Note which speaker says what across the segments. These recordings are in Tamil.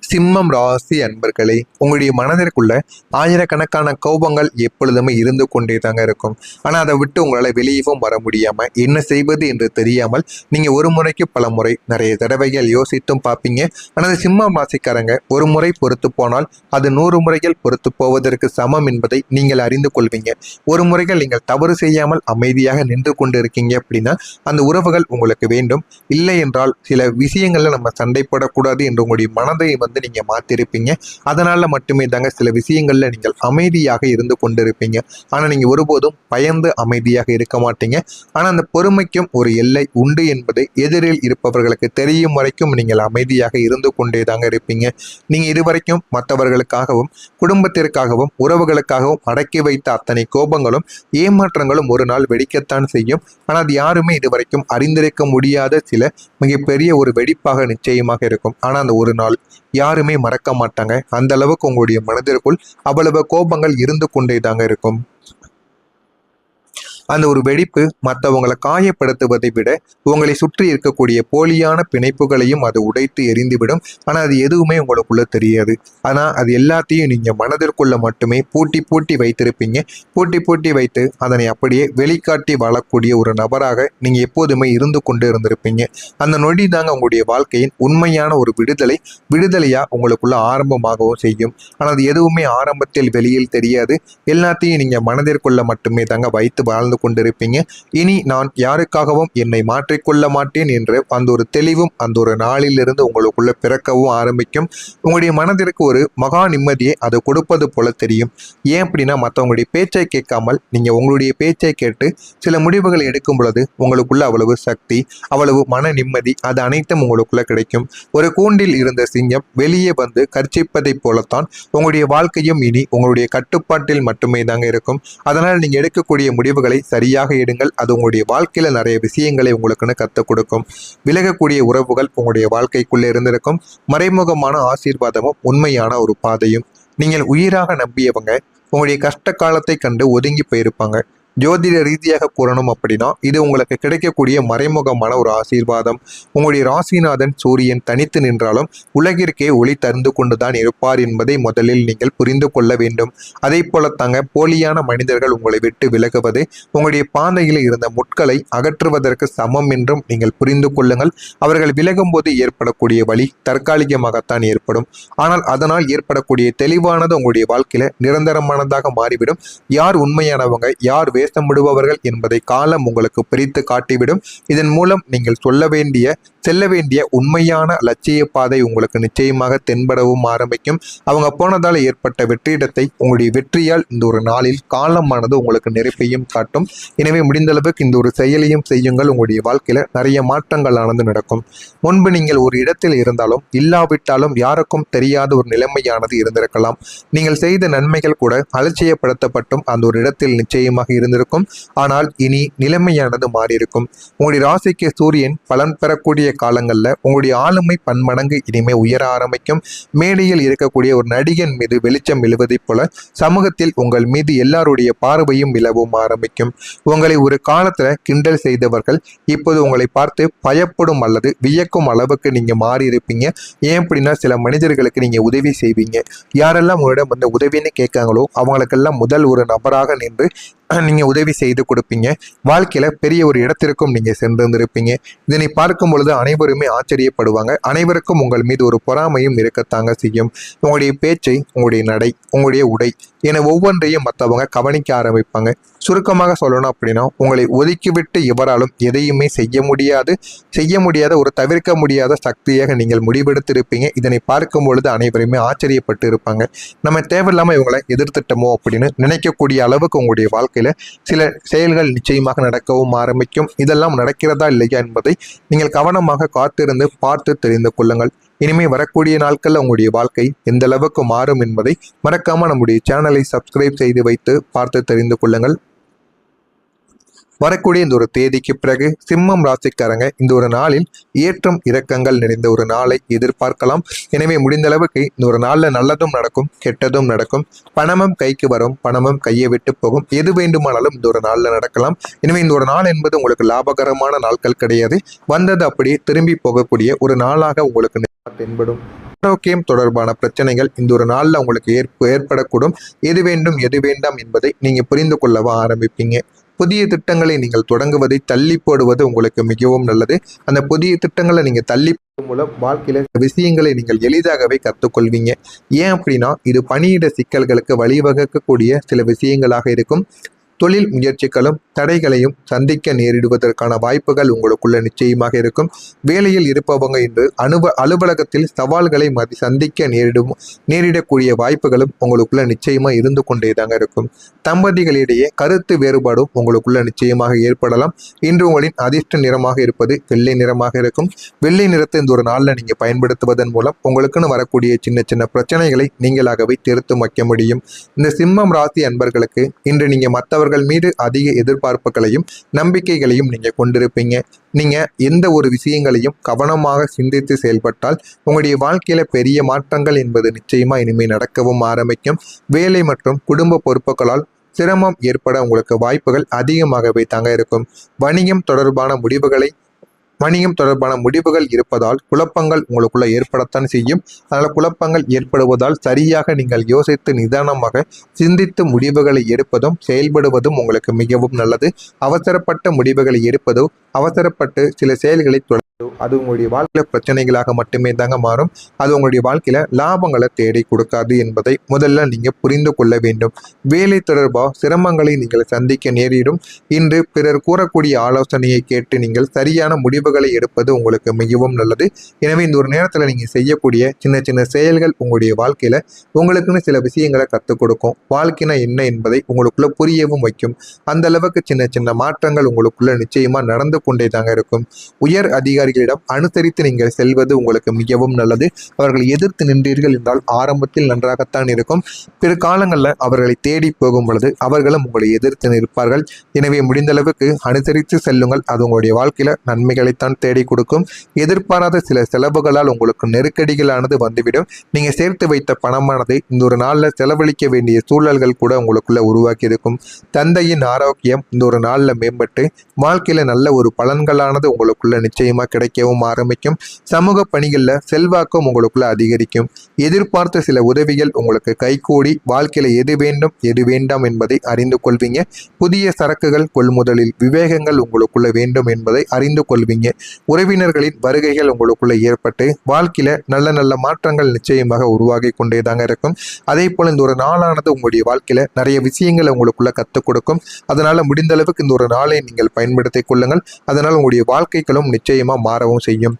Speaker 1: சிம்மம் ராசி அன்பர்களே, உங்களுடைய மனதிற்குள்ள ஆயிரக்கணக்கான கோபங்கள் எப்பொழுதுமே இருந்து கொண்டே தாங்க இருக்கும். ஆனால் அதை விட்டு உங்களால் வெளியவும் வர முடியாமல் என்ன செய்வது என்று தெரியாமல் நீங்கள் ஒரு முறைக்கு பல முறை நிறைய தடவைகள் யோசித்தும் பார்ப்பீங்க. ஆனால் சிம்மம் ராசிக்காரங்க ஒரு முறை பொறுத்து போனால் அது 100 முறைகள் பொறுத்து போவதற்கு சமம் என்பதை நீங்கள் அறிந்து கொள்வீங்க. ஒரு முறைகள் நீங்கள் தவறு செய்யாமல் அமைதியாக நின்று கொண்டு இருக்கீங்க அப்படின்னா அந்த உறவுகள் உங்களுக்கு வேண்டும். இல்லை என்றால் சில விஷயங்கள்ல நம்ம சண்டை போடக்கூடாது என்று உங்களுடைய மனதை நீங்க மாத்திருப்பீங்க. அதனால மட்டுமே தாங்க சில விஷயங்கள்ல நீங்கள் அமைதியாக இருந்து கொண்டிருப்பீங்க. ஆனா நீங்க ஒருபோதும் பயந்து அமைதியாக இருக்க மாட்டீங்க. ஆனா அந்த பொறுமைக்கும் ஒரு எல்லை உண்டு என்பது எதிரில் இருப்பவர்களுக்கு தெரியும் வரைக்கும் நீங்கள் அமைதியாக இருந்து கொண்டே தாங்க இருப்பீங்க. நீங்க இதுவரைக்கும் மற்றவர்களுக்காகவும் குடும்பத்திற்காகவும் உறவுகளுக்காகவும் அடக்கி வைத்த அத்தனை கோபங்களும் ஏமாற்றங்களும் ஒரு நாள் வெடிக்கத்தான் செய்யும். ஆனால் அது யாருமே இதுவரைக்கும் அறிந்திருக்க முடியாத சில மிகப்பெரிய ஒரு வெடிப்பாக நிச்சயமாக இருக்கும். ஆனா அந்த ஒரு நாள் யாருமே மறக்க மாட்டாங்க. அந்த அளவுக்கு உங்களுடைய மனதிற்குள் அவ்வளவு கோபங்கள் இருந்து கொண்டே தாங்க இருக்கும். அந்த ஒரு வெடிப்பு மற்றவங்களை காயப்படுத்துவதை விட உங்களை சுற்றி இருக்கக்கூடிய போலியான பிணைப்புகளையும் அது உடைத்து எரிந்துவிடும். ஆனால் அது எதுவுமே உங்களுக்குள்ள தெரியாது. ஆனால் அது எல்லாத்தையும் நீங்கள் மனதிற்குள்ள மட்டுமே பூட்டி பூட்டி வைத்திருப்பீங்க. பூட்டி பூட்டி வைத்து அதனை அப்படியே வெளிக்காட்டி வாழக்கூடிய ஒரு நபராக நீங்கள் எப்போதுமே இருந்து கொண்டு இருந்திருப்பீங்க. அந்த நொடி தாங்க உங்களுடைய வாழ்க்கையின் உண்மையான ஒரு விடுதலையாக உங்களுக்குள்ள ஆரம்பமாகவும் செய்யும். ஆனால் அது எதுவுமே ஆரம்பத்தில் வெளியில் தெரியாது. எல்லாத்தையும் நீங்கள் மனதிற்குள்ள மட்டுமே தாங்க வைத்து வாழ்ந்து கொண்டிருப்பீங்க. இனி நான் யாருக்காகவும் என்னை மாற்றிக்கொள்ள மாட்டேன் என்று அந்த ஒரு தெளிவும் அந்த ஒரு நாளிலிருந்து உங்களுக்குள்ள பிறக்கவும் ஆரம்பிக்கும். உங்களுடைய மனதிற்கு ஒரு மகா நிம்மதியை அது கொடுப்பது போல தெரியும். ஏன் அப்படின்னா மற்றவங்களுடைய பேச்சை கேட்காமல் நீங்க உங்களுடைய பேச்சை கேட்டு சில முடிவுகளை எடுக்கும் பொழுது உங்களுக்குள்ள அவ்வளவு சக்தி, அவ்வளவு மன நிம்மதி, அது அனைத்தும் உங்களுக்குள்ள கிடைக்கும். ஒரு கூண்டில் இருந்த சிங்கம் வெளியே வந்து கர்ச்சிப்பதை போலத்தான் உங்களுடைய வாழ்க்கையும் இனி உங்களுடைய கட்டுப்பாட்டில் மட்டுமே தாங்க இருக்கும். அதனால் நீங்க எடுக்கக்கூடிய முடிவுகளை சரியாக எடுங்கள். அது உங்களுடைய வாழ்க்கையில நிறைய விஷயங்களை உங்களுக்குன்னு கற்றுக் கொடுக்கும். விலகக்கூடிய உறவுகள் உங்களுடைய வாழ்க்கைக்குள்ளே இருந்திருக்கும். மறைமுகமான ஆசீர்வாதமும் உண்மையான ஒரு பாதையும். நீங்கள் உயிராக நம்பியவங்க உங்களுடைய கஷ்ட காலத்தை கண்டு ஒதுங்கி போயிருப்பாங்க. ஜோதிட ரீதியாக கூறணும் அப்படின்னா இது உங்களுக்கு கிடைக்கக்கூடிய மறைமுகமான ஒரு ஆசீர்வாதம். உங்களுடைய ராசிநாதன் சூரியன் தனித்து நின்றாலும் உலகிற்கே ஒளி தந்து கொண்டுதான் இருப்பார் என்பதை முதலில் நீங்கள் புரிந்து கொள்ள வேண்டும். அதே போல தாங்க போலியான மனிதர்கள் உங்களை விட்டு விலகுவது உங்களுடைய பாதையில் இருந்த முட்களை அகற்றுவதற்கு சமம் என்றும் நீங்கள் புரிந்து கொள்ளுங்கள். அவர்கள் விலகும் போது ஏற்படக்கூடிய வழி தற்காலிகமாகத்தான் ஏற்படும். ஆனால் அதனால் ஏற்படக்கூடிய தெளிவானது உங்களுடைய வாழ்க்கையில நிரந்தரமானதாக மாறிவிடும். யார் உண்மையானவங்க, யார் பேசமிடுபவர்கள் என்பதை காலம் உங்களுக்கு பிரித்து காட்டிவிடும். இதன் மூலம் நீங்கள் செல்ல வேண்டிய உண்மையான லட்சிய பாதை உங்களுக்கு நிச்சயமாக தென்படவும் ஆரம்பிக்கும். அவங்க போனதால் ஏற்பட்ட வெற்றிடத்தை உங்களுடைய வெற்றியால் இந்த ஒரு நாளில் காலமானது உங்களுக்கு நிரப்பையும் காட்டும். எனவே முடிந்த அளவுக்கு இந்த ஒரு செயலையும் செய்யுங்கள். உங்களுடைய வாழ்க்கையில நிறைய மாற்றங்களானது நடக்கும். முன்பு நீங்கள் ஒரு இடத்தில் இருந்தாலும் இல்லாவிட்டாலும் யாருக்கும் தெரியாத ஒரு நிலைமையானது இருந்திருக்கலாம். நீங்கள் செய்த நன்மைகள் கூட அலட்சியப்படுத்தப்பட்டும் அந்த ஒரு இடத்தில் நிச்சயமாக இருந்திருக்கும். ஆனால் இனி நிலைமையானது மாறியிருக்கும். உங்களுடைய ராசிக்கு சூரியன் பலன் பெறக்கூடிய காலங்கள்ல உங்களுடைய ஆளுமை பன்மடங்கு இனிமே உயர ஆரம்பிக்கும். மேடையில் இருக்கக்கூடிய ஒரு நடிகன் மீது வெளிச்சம் விழுவதைப் போல சமூகத்தில் உங்கள் மீது எல்லாருடைய பார்வையும் விழவும் ஆரம்பிக்கும். உங்களை ஒரு காலத்துல கிண்டல் செய்தவர்கள் இப்போது உங்களை பார்த்து பயப்படும் அல்லது வியக்கும் அளவுக்கு நீங்க மாறி இருப்பீங்க. ஏன் அப்படின்னா சில மனிதர்களுக்கு நீங்க உதவி செய்வீங்க. யாரெல்லாம் உங்களிடம் வந்து உதவின்னு கேட்காங்களோ அவங்களுக்கெல்லாம் முதல் ஒரு நபராக நின்று நீங்க உதவி செய்து கொடுப்பீங்க. வாழ்க்கையில பெரிய ஒரு இடத்திற்கும் நீங்க சென்றிருந்திருப்பீங்க. இதனை பார்க்கும் பொழுது அனைவருமே ஆச்சரியப்படுவாங்க. அனைவருக்கும் உங்கள் மீது ஒரு பொறாமையும் இருக்கத்தாங்க செய்யும். உங்களுடைய பேச்சை, உங்களுடைய நடை, உங்களுடைய உடை என ஒவ்வொன்றையும் மற்றவங்க கவனிக்க ஆரம்பிப்பாங்க. சுருக்கமாக சொல்லணும் அப்படின்னா உங்களை ஒதுக்கிவிட்டு எவராலும் எதையுமே செய்ய முடியாத ஒரு தவிர்க்க முடியாத சக்தியாக நீங்கள் முடிவெடுத்திருப்பீங்க. இதனை பார்க்கும் பொழுது அனைவருமே ஆச்சரியப்பட்டு இருப்பாங்க. நம்ம தேவையில்லாமல் இவங்களை எதிர்த்துட்டோமோ அப்படின்னு நினைக்கக்கூடிய அளவுக்கு உங்களுடைய வாழ்க்கையில சில செயல்கள் நிச்சயமாக நடக்கவும் ஆரம்பிக்கும். இதெல்லாம் நடக்கிறதா இல்லையா என்பதை நீங்கள் கவனமாக காத்திருந்து பார்த்து தெரிந்து கொள்ளுங்கள். இனிமே வரக்கூடிய நாட்கள்ல உங்களுடைய வாழ்க்கை எந்த அளவுக்கு மாறும் என்பதை மறக்காம நம்முடைய சேனலை சப்ஸ்கிரைப் செய்து வைத்து பார்த்து தெரிந்து கொள்ளுங்கள். வரக்கூடிய இந்த ஒரு தேதிக்கு பிறகு சிம்மம் ராசிக்காரங்க இந்த ஒரு நாளில் ஏற்றம் இறக்கங்கள் நிறைந்த ஒரு நாளை எதிர்பார்க்கலாம். எனவே முடிந்த அளவுக்கு இந்த ஒரு நாளில் நல்லதும் நடக்கும், கெட்டதும் நடக்கும். பணமும் கைக்கு வரும், பணமும் கையை விட்டு போகும். எது வேண்டுமானாலும் இந்த ஒரு நாளில் நடக்கலாம். எனவே இந்த ஒரு நாள் என்பது உங்களுக்கு லாபகரமான நாட்கள் கிடையாது. வந்தது அப்படியே திரும்பி போகக்கூடிய ஒரு நாளாக உங்களுக்கு தென்படும். ஆரோக்கியம் தொடர்பான பிரச்சனைகள் இந்த ஒரு நாள்ல உங்களுக்கு ஏற்படக்கூடும். எது வேண்டும் எது வேண்டாம் என்பதை நீங்க புரிந்து கொள்ளவா ஆரம்பிப்பீங்க. புதிய திட்டங்களை நீங்கள் தொடங்குவதை தள்ளி போடுவது உங்களுக்கு மிகவும் நல்லது. அந்த புதிய திட்டங்களை நீங்க தள்ளி மூலம் வாழ்க்கையில விஷயங்களை நீங்கள் எளிதாகவே கற்றுக்கொள்வீங்க. ஏன் அப்படின்னா இது பணியிட சிக்கல்களுக்கு வழிவகுக்கக்கூடிய சில விஷயங்களாக இருக்கும். தொழில் முயற்சிகளும் தடைகளையும் சந்திக்க நேரிடுவதற்கான வாய்ப்புகள் உங்களுக்குள்ள நிச்சயமாக இருக்கும். வேலையில் இருப்பவங்க இன்று அலுவலகத்தில் சவால்களை சந்திக்க நேரிடக்கூடிய வாய்ப்புகளும் உங்களுக்குள்ள நிச்சயமா இருந்து கொண்டே தாங்க இருக்கும். தம்பதிகளிடையே கருத்து வேறுபாடும் உங்களுக்குள்ள நிச்சயமாக ஏற்படலாம். இன்று உங்களின் அதிர்ஷ்ட நிறமாக இருப்பது வெள்ளை நிறமாக இருக்கும். வெள்ளை நிறத்தை இந்த ஒரு நாளில் நீங்க பயன்படுத்துவதன் மூலம் உங்களுக்குன்னு வரக்கூடிய சின்ன சின்ன பிரச்சனைகளை நீங்களாகவே தீர்த்து வைக்க முடியும். இந்த சிம்மம் ராசி அன்பர்களுக்கு இன்று நீங்க மற்றவர்கள் மீது அதிக எதிர்பார்ப்புகளையும் நம்பிக்கைகளையும் நீங்க கொண்டிருப்பீங்க. நீங்க எந்த ஒரு விஷயங்களையும் கவனமாக சிந்தித்து செயல்பட்டால் உங்களுடைய வாழ்க்கையில பெரிய மாற்றங்கள் என்பது நிச்சயமா இனிமேல் நடக்கவும் ஆரம்பிக்கும். வேலை மற்றும் குடும்ப பொறுப்புகளால் சிரமம் ஏற்பட உங்களுக்கு வாய்ப்புகள் அதிகமாகவே தாங்க இருக்கும். வணிகம் தொடர்பான முடிவுகள் இருப்பதால் குழப்பங்கள் உங்களுக்குள்ள ஏற்படத்தான் செய்யும். அதனால் குழப்பங்கள் ஏற்படுவதால் சரியாக நீங்கள் யோசித்து நிதானமாக சிந்தித்து முடிவுகளை எடுப்பதும் செயல்படுவதும் உங்களுக்கு மிகவும் நல்லது. அவசரப்பட்ட முடிவுகளை எடுப்பதோ அவசரப்பட்டு சில செயல்களை அது உங்களுடைய வாழ்க்கையில பிரச்சனைகளாக மட்டுமே தாங்க மாறும். அது உங்களுடைய வாழ்க்கையில லாபங்களை தேடி கொடுக்காது என்பதை முதல்ல நீங்க புரிந்து கொள்ள வேண்டும். வேலை தொடர்பாக சிரமங்களை நீங்கள் சந்திக்க நேரிடும். இன்று பிறர் கூறக்கூடிய ஆலோசனையை கேட்டு நீங்கள் சரியான முடிவுகளை எடுப்பது உங்களுக்கு மிகவும் நல்லது. எனவே இந்த ஒரு நேரத்துல நீங்க செய்யக்கூடிய சின்ன சின்ன செயல்கள் உங்களுடைய வாழ்க்கையில உங்களுக்குன்னு சில விஷயங்களை கற்றுக் கொடுக்கும். வாழ்க்கைனா என்ன என்பதை உங்களுக்குள்ள புரியவும் வைக்கும். அந்த அளவுக்கு சின்ன சின்ன மாற்றங்கள் உங்களுக்குள்ள நிச்சயமா நடந்து கொண்டே தாங்க இருக்கும். உயர் அதிகாரிகளிடம் அனுசரித்து நீங்கள் செல்வது உங்களுக்கு மிகவும் நல்லது. அவர்கள் எதிர்த்து நின்றீர்கள் என்றால் ஆரம்பத்தில் நன்றாகத்தான் இருக்கும். பிற காலங்களில் அவர்களை தேடி போகும் பொழுது அவர்களும் உங்களை எதிர்த்து நிற்பார்கள். எனவே முடிந்த அளவுக்கு அனுசரித்து செல்லுங்கள். அது உங்களுடைய வாழ்க்கையில நன்மைகளைத்தான் தேடி கொடுக்கும். எதிர்பாராத சில செலவுகளால் உங்களுக்கு நெருக்கடிகளானது வந்துவிடும். நீங்க சேர்த்து வைத்த பணமானது இந்த ஒரு நாள்ல செலவழிக்க வேண்டிய சூழல்கள் கூட உங்களுக்குள்ள உருவாக்கி இருக்கும். தந்தையின் ஆரோக்கியம் இந்த ஒரு நாள்ல மேம்பட்டு வாழ்க்கையில நல்ல ஒரு பலன்களானது உங்களுக்குள்ள நிச்சயமா கிடைக்கவும் ஆரம்பிக்கும். சமூக பணிகள்ல செல்வாக்கும் உங்களுக்குள்ள அதிகரிக்கும். எதிர்பார்த்த சில உதவிகள் உங்களுக்கு கைகூடி வாழ்க்கையில எது வேண்டும் எது வேண்டாம் என்பதை அறிந்து கொள்வீங்க. புதிய சரக்குகள் கொள்முதலில் விவேகங்கள் உங்களுக்குள்ள வேண்டும் என்பதை அறிந்து கொள்வீங்க. உறவினர்களின் வருகைகள் உங்களுக்குள்ள ஏற்பட்டு வாழ்க்கையில நல்ல நல்ல மாற்றங்கள் நிச்சயமாக உருவாகி கொண்டேதாங்க இருக்கும். அதே போல இந்த ஒரு நாளானது உங்களுடைய வாழ்க்கையில நிறைய விஷயங்களை உங்களுக்குள்ள கற்றுக் கொடுக்கும். அதனால முடிந்த அளவுக்கு இந்த ஒரு நாளை நீங்கள் பயன்படுத்திக் கொள்ளுங்கள். அதனால் உங்களுடைய வாழ்க்கைகளும் நிச்சயமா மாறவும் செய்யும்.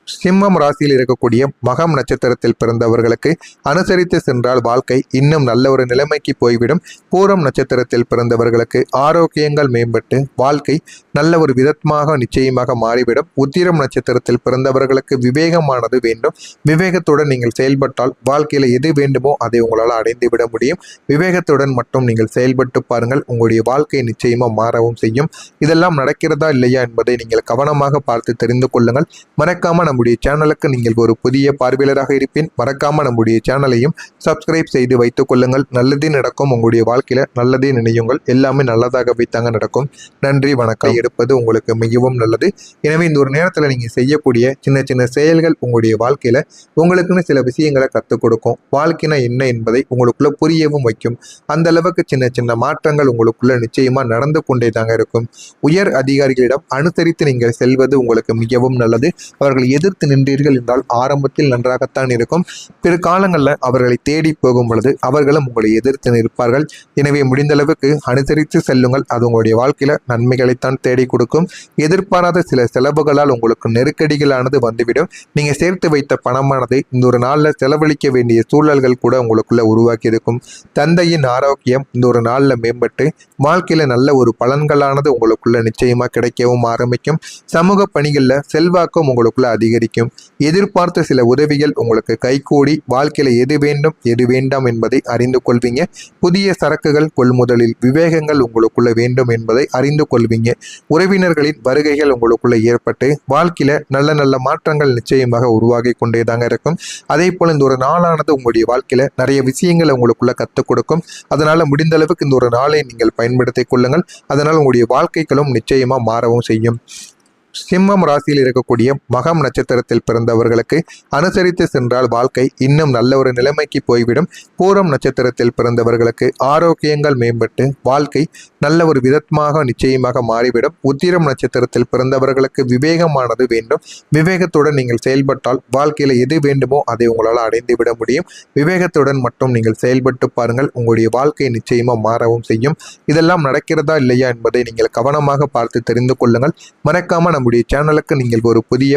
Speaker 1: சிம்மம் ராசியில் இருக்கக்கூடிய மகம் நட்சத்திரத்தில் பிறந்தவர்களுக்கு அனுசரித்து சென்றால் வாழ்க்கை இன்னும் நல்ல ஒரு நிலைமைக்கு போய்விடும். பூரம் நட்சத்திரத்தில் பிறந்தவர்களுக்கு ஆரோக்கியங்கள் மேம்பட்டு வாழ்க்கை நல்ல ஒரு விதமாக நிச்சயமாக மாறிவிடும். உத்திரம் நட்சத்திரத்தில் பிறந்தவர்களுக்கு விவேகமானது வேண்டும். விவேகத்துடன் நீங்கள் செயல்பட்டால் வாழ்க்கையில எது வேண்டுமோ அதை உங்களால் அடைந்து விட முடியும். விவேகத்துடன் மட்டும் நீங்கள் செயல்பட்டு பாருங்கள். உங்களுடைய வாழ்க்கை நிச்சயமா மாறவும் செய்யும். இதெல்லாம் நடக்கிறதா இல்லையா என்பதை நீங்கள் கவனமாக பார்த்து தெரிந்து கொள்ளுங்கள். மறக்காம நம்முடைய சேனலுக்கு நீங்கள் ஒரு புதிய பார்வையாளராக இருப்பின் மறக்காம நம்முடைய சேனலையும் சப்ஸ்கிரைப் செய்து வைத்துக் கொள்ளுங்கள். நல்லதே நடக்கும். உங்களுடைய வாழ்க்கையில நல்லதே நினையுங்கள். எல்லாமே நல்லதாகவே தாங்க நடக்கும். நன்றி, வணக்கம். எடுப்பது உங்களுக்கு மிகவும் நல்லது. எனவே இந்த ஒரு நேரத்துல நீங்க செய்யக்கூடிய சின்ன சின்ன செயல்கள் உங்களுடைய வாழ்க்கையில உங்களுக்குன்னு சில விஷயங்களை கற்றுக் கொடுக்கும். வாழ்க்கைனா என்ன என்பதை உங்களுக்குள்ள புரியவும் வைக்கும். அந்த அளவுக்கு சின்ன சின்ன மாற்றங்கள் உங்களுக்குள்ள நிச்சயமா நடந்து கொண்டே தாங்க இருக்கும். உயர் அதிகாரிகளிடம் அனுசரித்து நீங்கள் செல்வது உங்களுக்கு மிகவும் நல்லது. அவர்கள் எதிர்த்து நின்றீர்கள் என்றால் ஆரம்பத்தில் நன்றாகத்தான் இருக்கும். பிற காலங்களில் அவர்களை தேடி போகும் பொழுது அவர்களும் உங்களை எதிர்த்து நிற்பார்கள். எனவே முடிந்த அளவுக்கு அனுசரித்து செல்லுங்கள். அது உங்களுடைய வாழ்க்கையில நன்மைகளைத்தான் தேடி கொடுக்கும். எதிர்பாராத சில செலவுகளால் உங்களுக்கு நெருக்கடிகளானது வந்துவிடும். நீங்க சேர்த்து வைத்த பணமானது இந்த ஒரு நாள்ல செலவழிக்க வேண்டிய சூழல்கள் கூட உங்களுக்குள்ள உருவாக்கி இருக்கும். தந்தையின் ஆரோக்கியம் இந்த ஒரு நாள்ல மேம்பட்டு வாழ்க்கையில நல்ல ஒரு பலன்களானது உங்களுக்குள்ள நிச்சயமா கிடைக்கவும் ஆரம்பிக்கும். சமூக பணிகள்ல செல்வாக்கும் உங்களுக்குள்ள அதிகரிக்கும். எதிர்பார்த்த சில உதவிகள் உங்களுக்கு கைகூடி வாழ்க்கையில எது வேண்டும் எது வேண்டாம் என்பதை அறிந்து கொள்வீங்க. புதிய சரக்குகள் கொள்முதலில் விவேகங்கள் உங்களுக்குள்ள வேண்டும் என்பதை அறிந்து கொள்வீங்க. உறவினர்களின் வருகைகள் உங்களுக்குள்ள ஏற்பட்டு வாழ்க்கையில நல்ல நல்ல மாற்றங்கள் நிச்சயமாக உருவாகி கொண்டேதாங்க இருக்கும். அதே போல இந்த ஒரு நாளானது உங்களுடைய வாழ்க்கையில நிறைய விஷயங்களை உங்களுக்குள்ள கற்றுக் கொடுக்கும். அதனால முடிந்த அளவுக்கு இந்த ஒரு நாளை நீங்கள் பயன்படுத்திக் கொள்ளுங்கள். அதனால் உங்களுடைய வாழ்க்கைகளும் நிச்சயமா மாறவும் செய்யும். சிம்மம் ராசியில் இருக்கக்கூடிய மகம் நட்சத்திரத்தில் பிறந்தவர்களுக்கு அனுசரித்து சென்றால் வாழ்க்கை இன்னும் நல்ல ஒரு நிலைமைக்கு போய்விடும். பூரம் நட்சத்திரத்தில் பிறந்தவர்களுக்கு ஆரோக்கியங்கள் மேம்பட்டு வாழ்க்கை நல்ல ஒரு விதமாக நிச்சயமாக மாறிவிடும். உத்திரம் நட்சத்திரத்தில் பிறந்தவர்களுக்கு விவேகமானது வேண்டும். விவேகத்துடன் நீங்கள் செயல்பட்டால் வாழ்க்கையில எது வேண்டுமோ அதை உங்களால் அடைந்து விட முடியும். விவேகத்துடன் மட்டும் நீங்கள் செயல்பட்டு பாருங்கள், உங்களுடைய வாழ்க்கை நிச்சயமா மாறவும் செய்யும். இதெல்லாம் நடக்கிறதா இல்லையா என்பதை நீங்கள் கவனமாக பார்த்து தெரிந்து கொள்ளுங்கள். மறக்காம நம்முடைய சேனலுக்கு நீங்கள் ஒரு புதிய